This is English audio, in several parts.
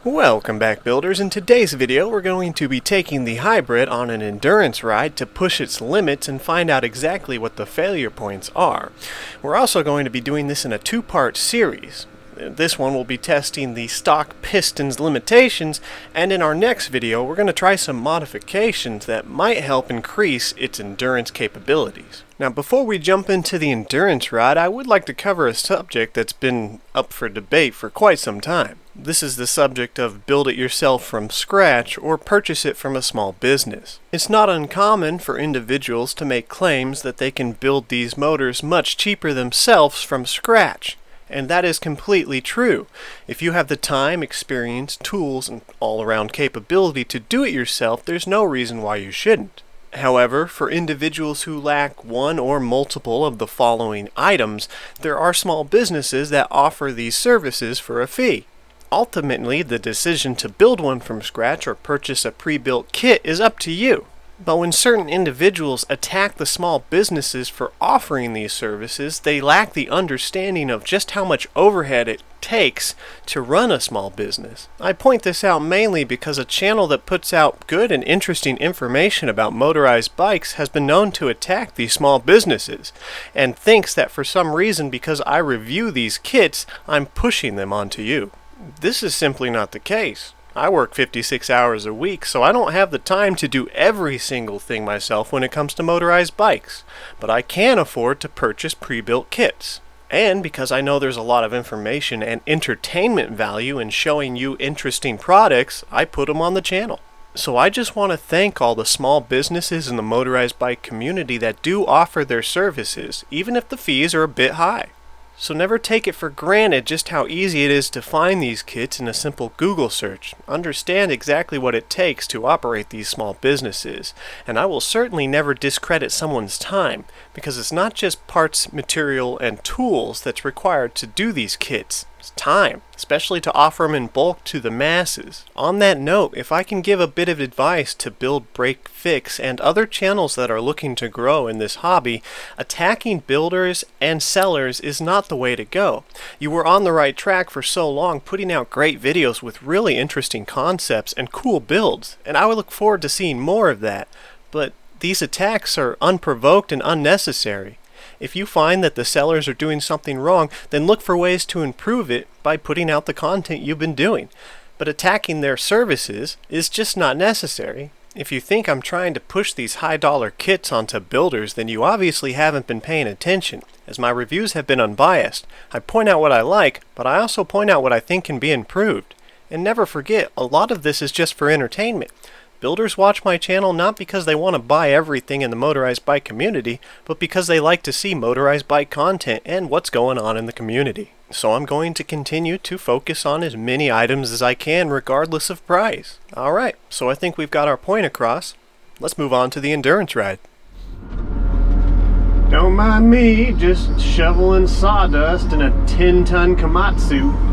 Welcome back, builders. In today's video we're going to be taking the hybrid on an endurance ride to push its limits and find out exactly what the failure points are. We're also going to be doing this in a two-part series. This one will be testing the stock piston's limitations, and in our next video we're going to try some modifications that might help increase its endurance capabilities. Now, before we jump into the endurance ride, I would like to cover a subject that's been up for debate for quite some time. This is the subject of build it yourself from scratch or purchase it from a small business. It's not uncommon for individuals to make claims that they can build these motors much cheaper themselves from scratch. And that is completely true. If you have the time, experience, tools, and all-around capability to do it yourself, there's no reason why you shouldn't. However, for individuals who lack one or multiple of the following items, there are small businesses that offer these services for a fee. Ultimately, the decision to build one from scratch or purchase a pre-built kit is up to you. But when certain individuals attack the small businesses for offering these services, they lack the understanding of just how much overhead it takes to run a small business. I point this out mainly because a channel that puts out good and interesting information about motorized bikes has been known to attack these small businesses, and thinks that for some reason because I review these kits, I'm pushing them onto you. This is simply not the case. I work 56 hours a week, so I don't have the time to do every single thing myself when it comes to motorized bikes, but I can afford to purchase pre-built kits. And because I know there's a lot of information and entertainment value in showing you interesting products, I put them on the channel. So I just want to thank all the small businesses in the motorized bike community that do offer their services, even if the fees are a bit high. So never take it for granted just how easy it is to find these kits in a simple Google search. Understand exactly what it takes to operate these small businesses. And I will certainly never discredit someone's time, because it's not just parts, material, and tools that's required to do these kits. It's time, especially to offer them in bulk to the masses. On that note, if I can give a bit of advice to Build, Break, Fix and other channels that are looking to grow in this hobby, attacking builders and sellers is not the way to go. You were on the right track for so long, putting out great videos with really interesting concepts and cool builds, and I would look forward to seeing more of that. But these attacks are unprovoked and unnecessary. If you find that the sellers are doing something wrong, then look for ways to improve it by putting out the content you've been doing. But attacking their services is just not necessary. If you think I'm trying to push these high-dollar kits onto builders, then you obviously haven't been paying attention, as my reviews have been unbiased. I point out what I like, but I also point out what I think can be improved. And never forget, a lot of this is just for entertainment. Builders watch my channel not because they want to buy everything in the motorized bike community, but because they like to see motorized bike content and what's going on in the community. So I'm going to continue to focus on as many items as I can regardless of price. Alright, so I think we've got our point across. Let's move on to the endurance ride. Don't mind me, just shoveling sawdust in a 10-ton Komatsu.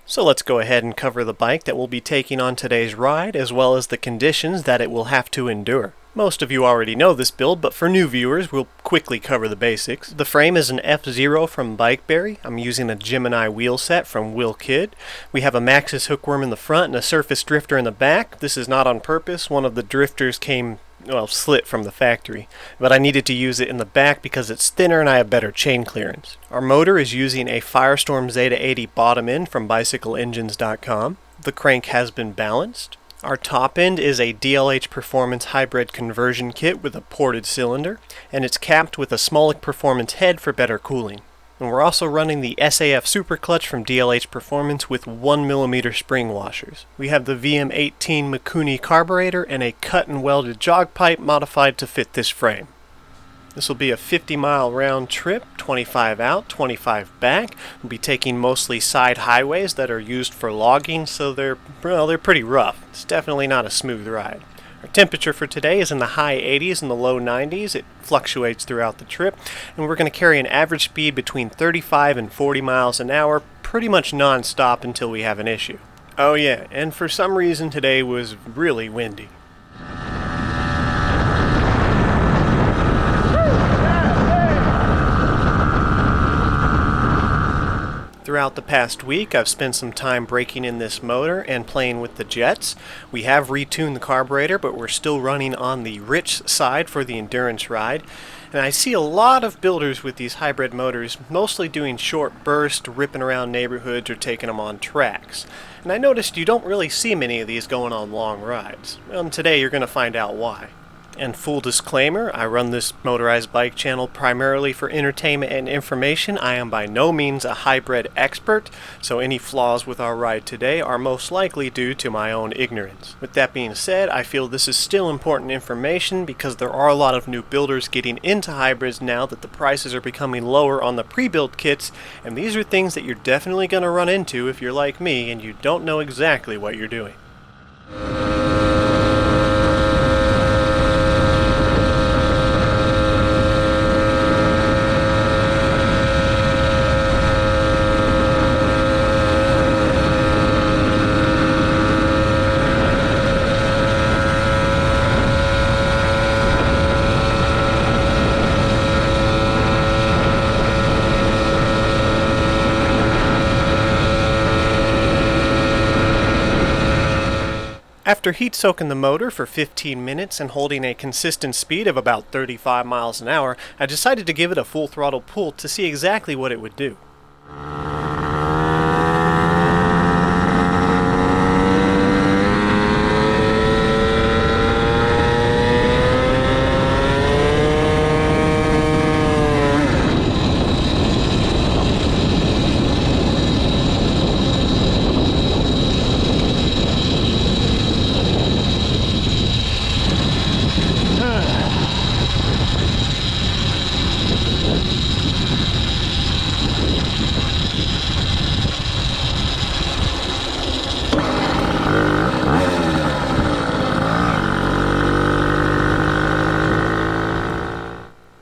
So let's go ahead and cover the bike that we'll be taking on today's ride, as well as the conditions that it will have to endure. Most of you already know this build, but for new viewers, we'll quickly cover the basics. The frame is an F0 from Bikeberry. I'm using a Gemini wheel set from Will Kid. We have a Maxxis hookworm in the front and a surface drifter in the back. This is not on purpose. One of the drifters came slit from the factory, but I needed to use it in the back because it's thinner and I have better chain clearance. Our motor is using a Firestorm Zeda 80 bottom end from bicycleengines.com. The crank has been balanced. Our top end is a DLH Performance hybrid conversion kit with a ported cylinder, and it's capped with a Smolik Performance head for better cooling. And we're also running the SAF Super Clutch from DLH Performance with 1mm spring washers. We have the VM18 Mikuni carburetor and a cut and welded jog pipe modified to fit this frame. This will be a 50-mile round trip, 25 out, 25 back. We'll be taking mostly side highways that are used for logging, so they're pretty rough. It's definitely not a smooth ride. Our temperature for today is in the high 80s and the low 90s. It fluctuates throughout the trip, and we're going to carry an average speed between 35 and 40 miles an hour, pretty much non-stop until we have an issue. Oh yeah, and for some reason today was really windy. Throughout the past week, I've spent some time breaking in this motor and playing with the jets. We have retuned the carburetor, but we're still running on the rich side for the endurance ride. And I see a lot of builders with these hybrid motors mostly doing short bursts, ripping around neighborhoods, or taking them on tracks. And I noticed you don't really see many of these going on long rides. Well, today you're going to find out why. And full disclaimer, I run this motorized bike channel primarily for entertainment and information. I am by no means a hybrid expert, so any flaws with our ride today are most likely due to my own ignorance. With that being said, I feel this is still important information because there are a lot of new builders getting into hybrids now that the prices are becoming lower on the pre-built kits, and these are things that you're definitely going to run into if you're like me and you don't know exactly what you're doing. After heat soaking the motor for 15 minutes and holding a consistent speed of about 35 miles an hour, I decided to give it a full throttle pull to see exactly what it would do.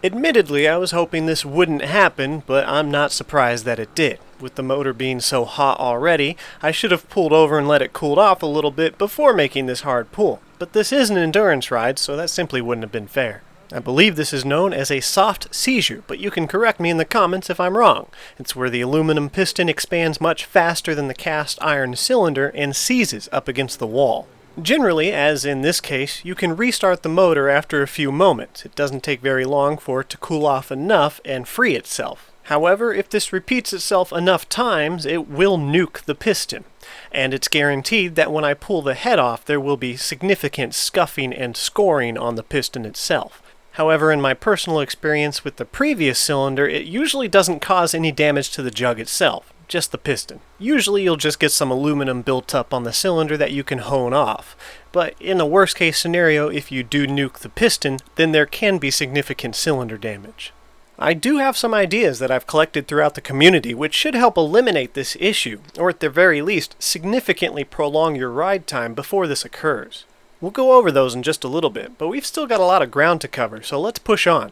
Admittedly, I was hoping this wouldn't happen, but I'm not surprised that it did. With the motor being so hot already, I should have pulled over and let it cool off a little bit before making this hard pull. But this is an endurance ride, so that simply wouldn't have been fair. I believe this is known as a soft seizure, but you can correct me in the comments if I'm wrong. It's where the aluminum piston expands much faster than the cast iron cylinder and seizes up against the wall. Generally, as in this case, you can restart the motor after a few moments. It doesn't take very long for it to cool off enough and free itself. However, if this repeats itself enough times, it will nuke the piston. And it's guaranteed that when I pull the head off, there will be significant scuffing and scoring on the piston itself. However, in my personal experience with the previous cylinder, it usually doesn't cause any damage to the jug itself. Just the piston. Usually you'll just get some aluminum built up on the cylinder that you can hone off. But in a worst case scenario, if you do nuke the piston, then there can be significant cylinder damage. I do have some ideas that I've collected throughout the community which should help eliminate this issue, or at the very least, significantly prolong your ride time before this occurs. We'll go over those in just a little bit, but we've still got a lot of ground to cover, so let's push on.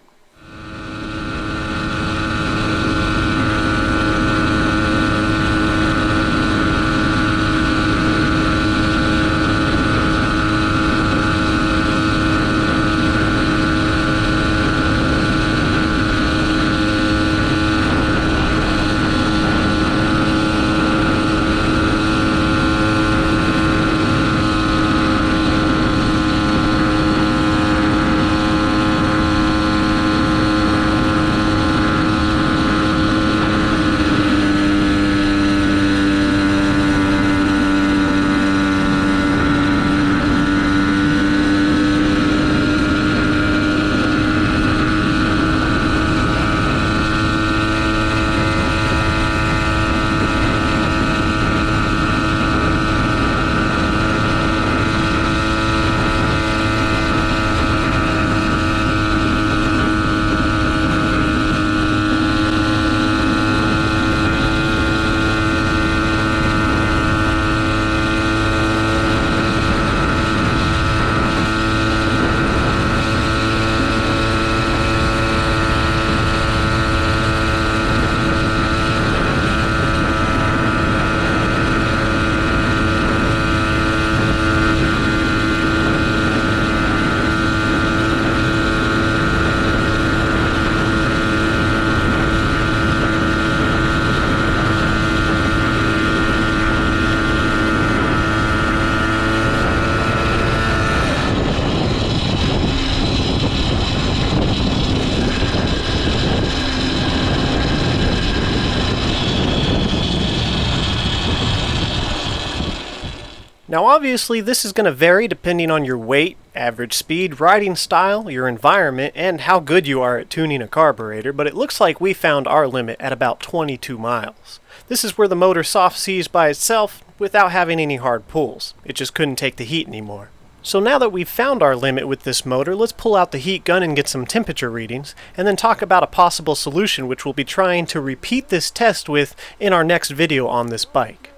Now obviously this is going to vary depending on your weight, average speed, riding style, your environment, and how good you are at tuning a carburetor, but it looks like we found our limit at about 22 miles. This is where the motor soft seized by itself without having any hard pulls. It just couldn't take the heat anymore. So now that we've found our limit with this motor, let's pull out the heat gun and get some temperature readings, and then talk about a possible solution which we'll be trying to repeat this test with in our next video on this bike.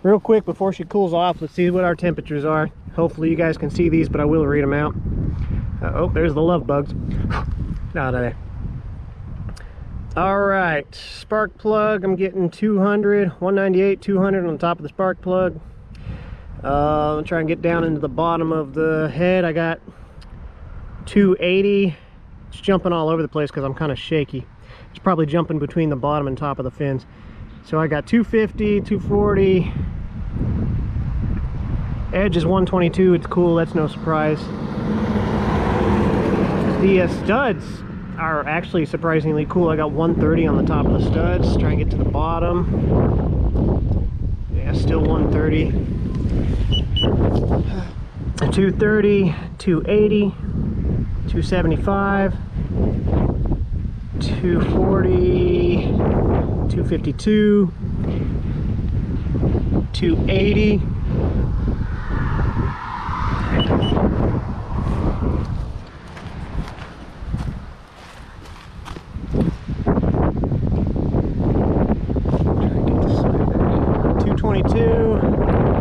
Real quick before she cools off, let's see what our temperatures are. Hopefully you guys can see these, but I will read them out. Oh, there's the love bugs. Out of there. Alright, spark plug, I'm getting 200, 198, 200 on the top of the spark plug. I'll try and get down into the bottom of the head. I got 280. It's jumping all over the place because I'm kind of shaky. It's probably jumping between the bottom and top of the fins. So I got 250, 240. Edge is 122. It's cool. That's no surprise. The studs are actually surprisingly cool. I got 130 on the top of the studs. Try and get to the bottom. Yeah, still 130. 230, 280, 275, 240, 252, 280.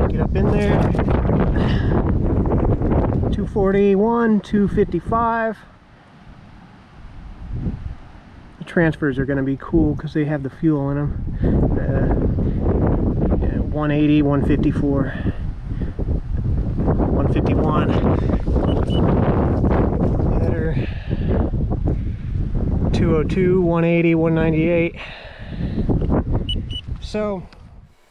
Get up in there. 241, 255. The transfers are going to be cool because they have the fuel in them. 180, 154, 151. Header 202, 180, 198. So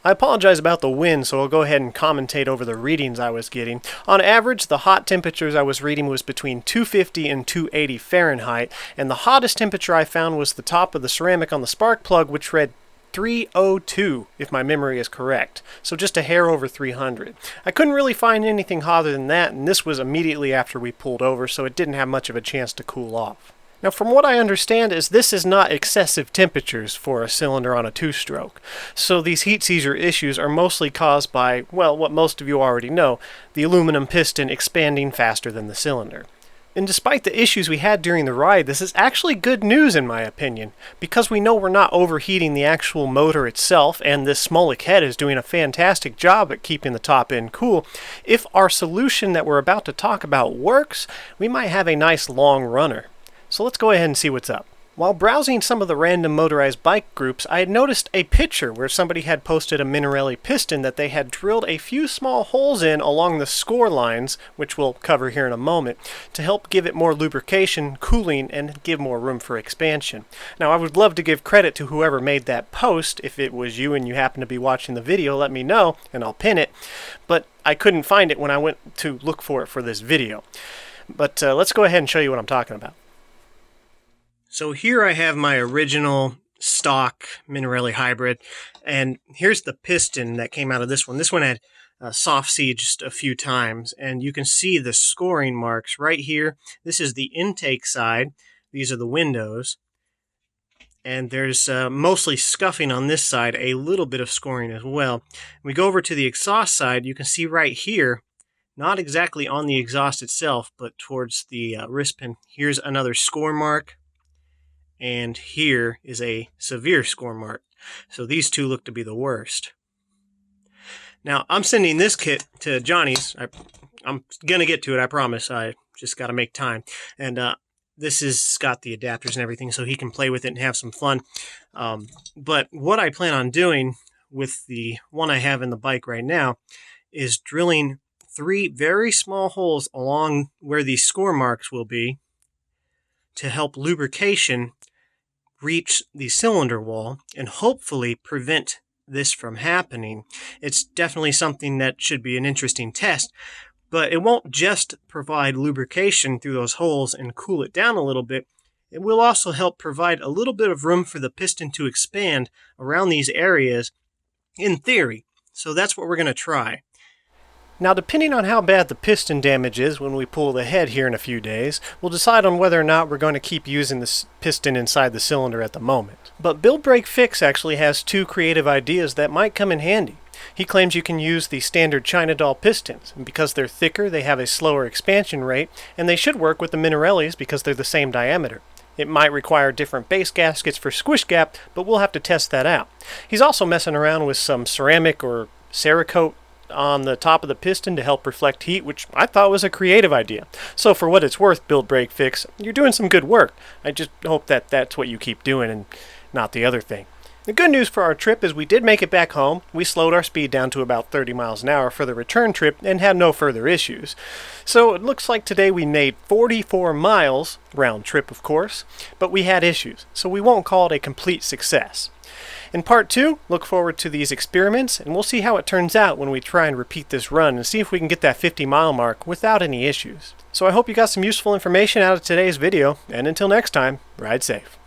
I apologize about the wind, so I'll go ahead and commentate over the readings I was getting. On average, the hot temperatures I was reading was between 250 and 280 Fahrenheit, and the hottest temperature I found was the top of the ceramic on the spark plug, which read 302, if my memory is correct, so just a hair over 300. I couldn't really find anything hotter than that, and this was immediately after we pulled over, so it didn't have much of a chance to cool off. Now, from what I understand is this is not excessive temperatures for a cylinder on a two-stroke. So these heat seizure issues are mostly caused by, well, what most of you already know, the aluminum piston expanding faster than the cylinder. And despite the issues we had during the ride, this is actually good news in my opinion, because we know we're not overheating the actual motor itself, and this Smolik head is doing a fantastic job at keeping the top end cool. If our solution that we're about to talk about works, we might have a nice long runner. So let's go ahead and see what's up. While browsing some of the random motorized bike groups, I had noticed a picture where somebody had posted a Minarelli piston that they had drilled a few small holes in along the score lines, which we'll cover here in a moment, to help give it more lubrication, cooling, and give more room for expansion. Now, I would love to give credit to whoever made that post. If it was you and you happen to be watching the video, let me know, and I'll pin it. But I couldn't find it when I went to look for it for this video. But let's go ahead and show you what I'm talking about. So here I have my original stock Minarelli hybrid, and here's the piston that came out of this one. This one had soft sieged a few times, and you can see the scoring marks right here. This is the intake side. These are the windows, and there's mostly scuffing on this side, a little bit of scoring as well. We go over to the exhaust side. You can see right here, not exactly on the exhaust itself, but towards the wrist pin, here's another score mark. And here is a severe score mark. So these two look to be the worst. Now, I'm sending this kit to Johnny's. I'm going to get to it, I promise. I just got to make time. And this has got the adapters and everything, so he can play with it and have some fun. But what I plan on doing with the one I have in the bike right now is drilling 3 very small holes along where these score marks will be to help lubrication reach the cylinder wall and hopefully prevent this from happening. It's definitely something that should be an interesting test, but it won't just provide lubrication through those holes and cool it down a little bit. It will also help provide a little bit of room for the piston to expand around these areas in theory. So that's what we're going to try. Now, depending on how bad the piston damage is when we pull the head here in a few days, we'll decide on whether or not we're going to keep using this piston inside the cylinder at the moment. But Build Break Fix actually has 2 creative ideas that might come in handy. He claims you can use the standard China doll pistons, and because they're thicker, they have a slower expansion rate, and they should work with the Minarellis because they're the same diameter. It might require different base gaskets for squish gap, but we'll have to test that out. He's also messing around with some ceramic or Cerakote on the top of the piston to help reflect heat, which I thought was a creative idea. So for what it's worth, Build Break Fix, you're doing some good work. I just hope that that's what you keep doing and not the other thing. The good news for our trip is we did make it back home. We slowed our speed down to about 30 miles an hour for the return trip and had no further issues. So it looks like today we made 44 miles, round trip of course, but we had issues, so we won't call it a complete success. In part 2, look forward to these experiments, and we'll see how it turns out when we try and repeat this run and see if we can get that 50-mile mark without any issues. So I hope you got some useful information out of today's video, and until next time, ride safe.